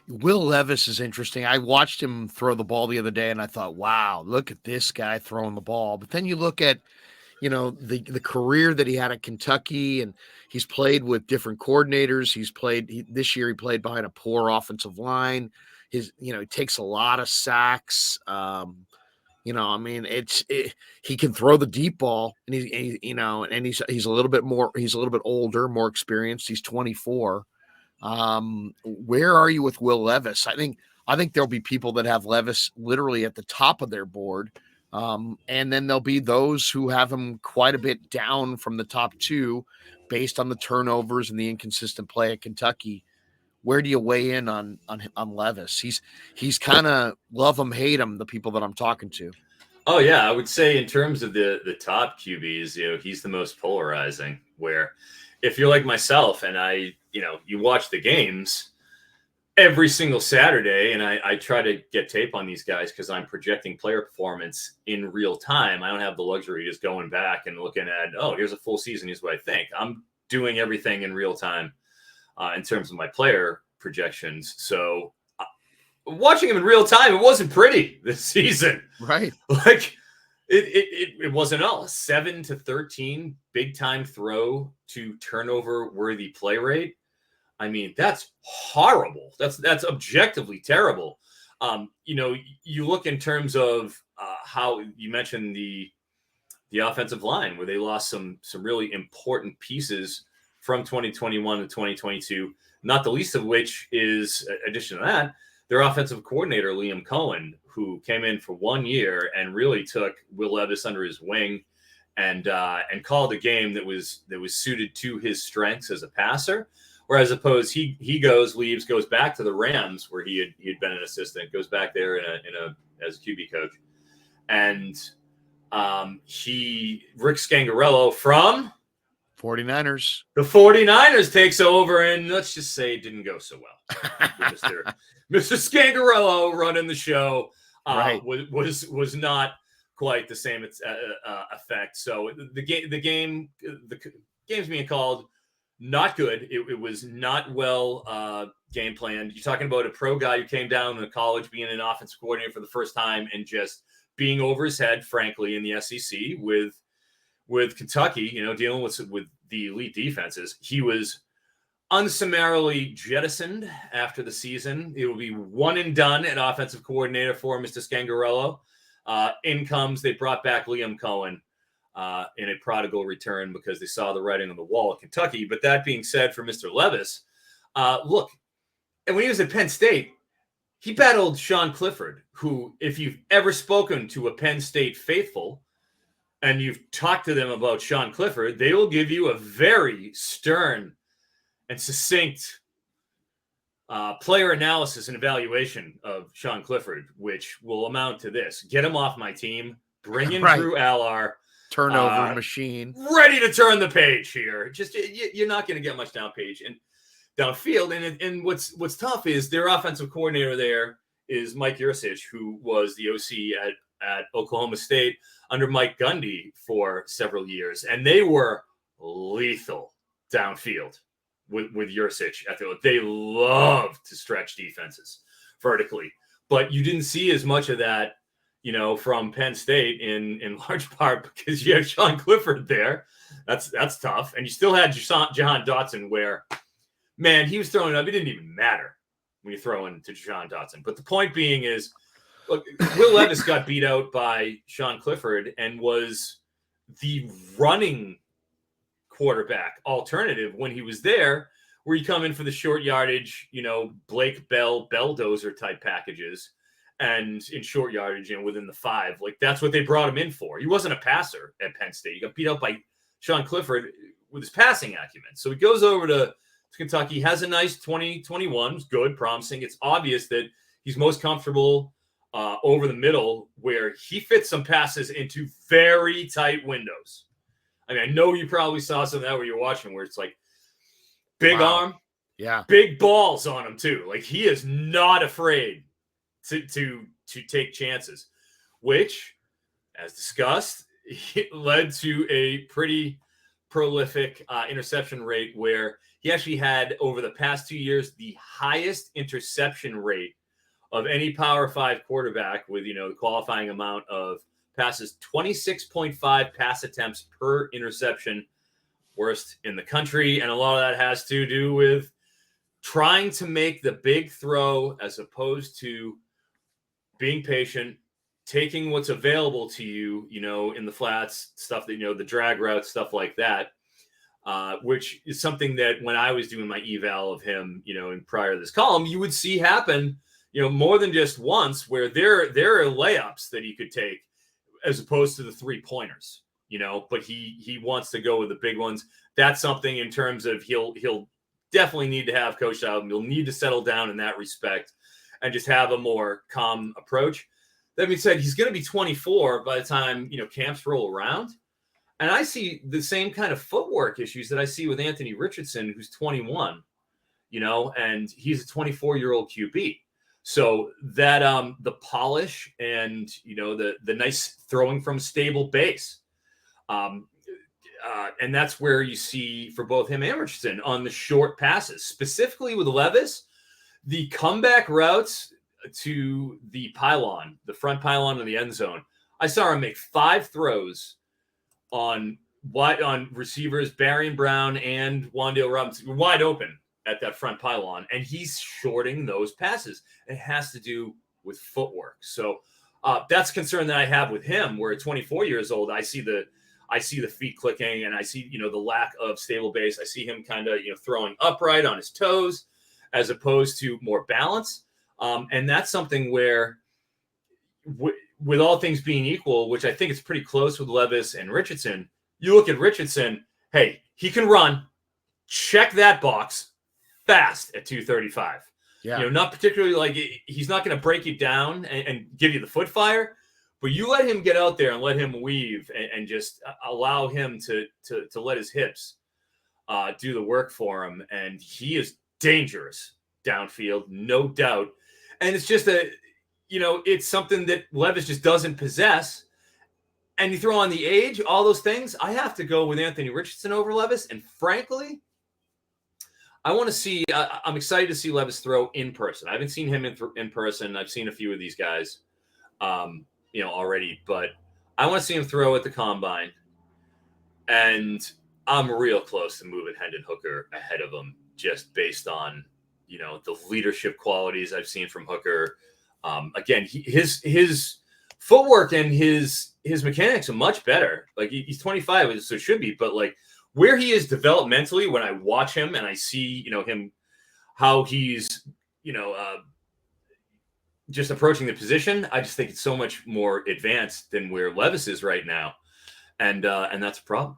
Will Levis is interesting. I watched him throw the ball the other day, and I thought, wow, look at this guy throwing the ball. But then you look at, the career that he had at Kentucky, and he's played with different coordinators. This year he played behind a poor offensive line. He takes a lot of sacks. I mean, he can throw the deep ball, and he's a little bit more. He's a little bit older, more experienced. He's 24. Where are you with Will Levis? I think there'll be people that have Levis literally at the top of their board. And then there'll be those who have him quite a bit down from the top two based on the turnovers and the inconsistent play at Kentucky. Where do you weigh in on Levis? He's kind of love him, hate him, the people that I'm talking to. Oh yeah, I would say in terms of the top QBs, he's the most polarizing. Where if you're like myself and you watch the games every single Saturday, and I try to get tape on these guys because I'm projecting player performance in real time. I don't have the luxury of just going back and looking at, here's a full season, here's what I think. I'm doing everything in real time in terms of my player projections. So watching him in real time, it wasn't pretty this season. Right. Like it wasn't all. 7-13 big time throw to turnover worthy play rate. I mean, that's horrible. That's objectively terrible. You look in terms of how you mentioned the offensive line, where they lost some really important pieces from 2021 to 2022, not the least of which is, in addition to that, their offensive coordinator, Liam Cohen, who came in for 1 year and really took Will Levis under his wing and called a game that was suited to his strengths as a passer. Whereas opposed, he leaves, goes back to the Rams where he had been an assistant, goes back there as a QB coach, and Rick Scangarello from 49ers. The 49ers takes over, and let's just say it didn't go so well. Mr. Scangarello running the show Right. was not quite the same effect. So the game's being called not good. It was not well game planned. You're talking about a pro guy who came down to college, being an offensive coordinator for the first time, and just being over his head, frankly, in the SEC with Kentucky, dealing with the elite defenses. He was unsummarily jettisoned after the season. It will be one and done at offensive coordinator for Mr. Scangarello. In comes, they brought back Liam Cohen in a prodigal return because they saw the writing on the wall at Kentucky. But that being said, for Mr. Levis, look, and when he was at Penn State, he battled Sean Clifford, who, if you've ever spoken to a Penn State faithful and you've talked to them about Sean Clifford, they will give you a very stern and succinct player analysis and evaluation of Sean Clifford, which will amount to this: get him off my team, bring in Drew Allar, turnover machine, ready to turn the page here. Just you're not going to get much downfield, and what's tough is their offensive coordinator there is Mike Yurcich, who was the OC at Oklahoma State under Mike Gundy for several years, and they were lethal downfield with Yurcich. They love to stretch defenses vertically, but you didn't see as much of that, from Penn State in large part because you have Sean Clifford there. That's tough, and you still had Jahan Dotson, where, man, he was throwing it up. It didn't even matter when you throw into Jahan Dotson. But the point being is, look, Will Levis got beat out by Sean Clifford and was the running quarterback alternative when he was there, where you come in for the short yardage, Blake Bell, Belldozer type packages, and in short yardage, within the 5. Like, that's what they brought him in for. He wasn't a passer at Penn State. He got beat out by Sean Clifford with his passing acumen. So he goes over to Kentucky, has a nice 2021, good, promising. It's obvious that he's most comfortable over the middle, where he fits some passes into very tight windows. I mean, I know you probably saw some of that where you're watching, where it's like big arm, big balls on him too. Like, he is not afraid to take chances, which, as discussed, led to a pretty prolific interception rate, where he actually had over the past 2 years the highest interception rate of any Power 5 quarterback with, the qualifying amount of passes, 26.5 pass attempts per interception, worst in the country. And a lot of that has to do with trying to make the big throw as opposed to being patient, taking what's available to you, in the flats, stuff that, the drag routes, stuff like that, which is something that when I was doing my eval of him, in prior to this column, you would see happen, more than just once, where there are layups that he could take as opposed to the 3-pointers, but he wants to go with the big ones. That's something in terms of he'll definitely need to have coached out, and he'll need to settle down in that respect and just have a more calm approach. That being said, he's going to be 24 by the time, camps roll around. And I see the same kind of footwork issues that I see with Anthony Richardson, who's 21, and he's a 24-year-old QB. So that the polish and, the nice throwing from stable base. And that's where you see for both him and Richardson on the short passes, specifically with Levis, the comeback routes to the pylon, the front pylon of the end zone. I saw him make 5 throws on receivers, Barry and Brown and Wan'Dale Robinson, wide open at that front pylon, and he's shorting those passes. It has to do with footwork. So that's a concern that I have with him, where at 24 years old, I see the feet clicking, and I see, the lack of stable base. I see him kind of, throwing upright on his toes as opposed to more balance. And that's something where with all things being equal, which I think is pretty close with Levis and Richardson, you look at Richardson, hey, he can run, check that box fast at 235. Yeah. Not particularly he's not going to break you down and give you the foot fire, but you let him get out there and let him weave and just allow him to let his hips do the work for him. And he is dangerous downfield, no doubt. And it's just it's something that Levis just doesn't possess. And you throw on the age, all those things, I have to go with Anthony Richardson over Levis. And frankly, I want to see, I'm excited to see Levis throw in person. I haven't seen him in person. I've seen a few of these guys, already, but I want to see him throw at the combine. And I'm real close to moving Hendon Hooker ahead of him, just based on, the leadership qualities I've seen from Hooker. Again, his footwork and his mechanics are much better. Like, he's 25, so it should be, but where he is developmentally, when I watch him and I see, him, how he's, just approaching the position, I just think it's so much more advanced than where Levis is right now. And that's a problem.